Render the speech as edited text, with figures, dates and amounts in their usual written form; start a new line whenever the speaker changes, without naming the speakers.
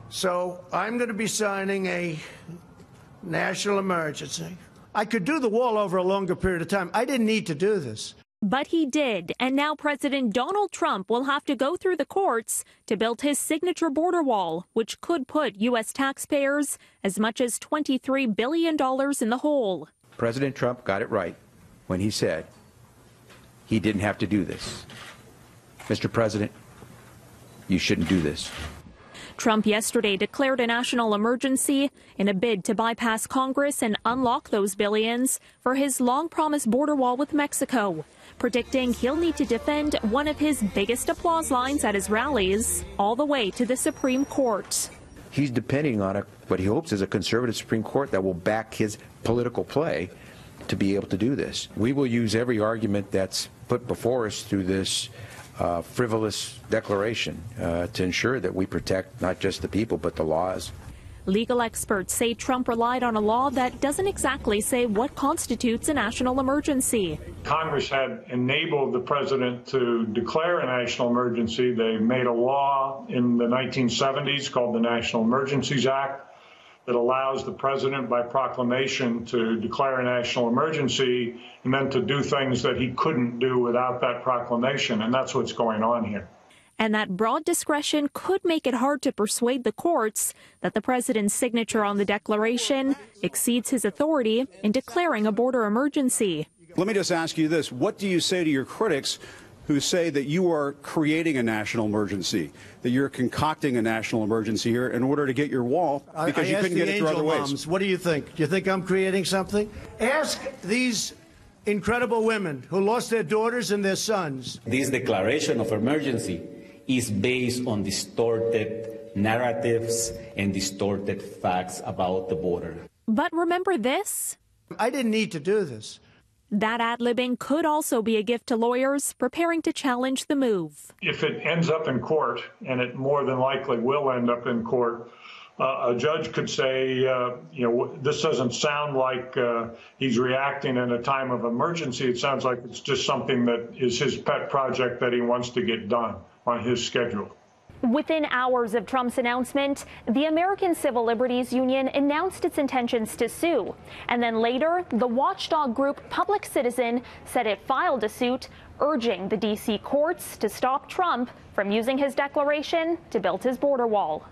So I'm going to be signing a national emergency. I could do the wall over a longer period of time. I didn't need to do this.
But he did, and now President Donald Trump will have to go through the courts to build his signature border wall, which could put U.S. taxpayers as much as $23 billion in the hole.
President Trump got it right when he said he didn't have to do this. Mr. President, you shouldn't do this.
Trump yesterday declared a national emergency in a bid to bypass Congress and unlock those billions for his long-promised border wall with Mexico, predicting he'll need to defend one of his biggest applause lines at his rallies all the way to the Supreme Court.
He's depending on what he hopes is a conservative Supreme Court that will back his political play to be able to do this. We will use every argument that's put before us through this frivolous declaration to ensure that we protect not just the people but the laws.
Legal experts say Trump relied on a law that doesn't exactly say what constitutes a national emergency.
Congress had enabled the president to declare a national emergency. They made a law in the 1970s called the National Emergencies Act that allows the president by proclamation to declare a national emergency and then to do things that he couldn't do without that proclamation. And that's what's going on here.
And that broad discretion could make it hard to persuade the courts that the president's signature on the declaration exceeds his authority in declaring a border emergency.
Let me just ask you this. What do you say to your critics who say that you are creating a national emergency, that you're concocting a national emergency here in order to get your wall because you couldn't get it through other ways?
Moms, what do you think? Do you think I'm creating something? Ask these incredible women who lost their daughters and their sons.
This declaration of emergency is based on distorted narratives and distorted facts about the border.
But remember this?
I didn't need to do this.
That ad-libbing could also be a gift to lawyers preparing to challenge the move.
If it ends up in court, and it more than likely will end up in court, a judge could say, this doesn't sound like he's reacting in a time of emergency. It sounds like it's just something that is his pet project that he wants to get done on his schedule.
Within hours of Trump's announcement, the American Civil Liberties Union announced its intentions to sue. And then later, the watchdog group Public Citizen said it filed a suit urging the D.C. courts to stop Trump from using his declaration to build his border wall.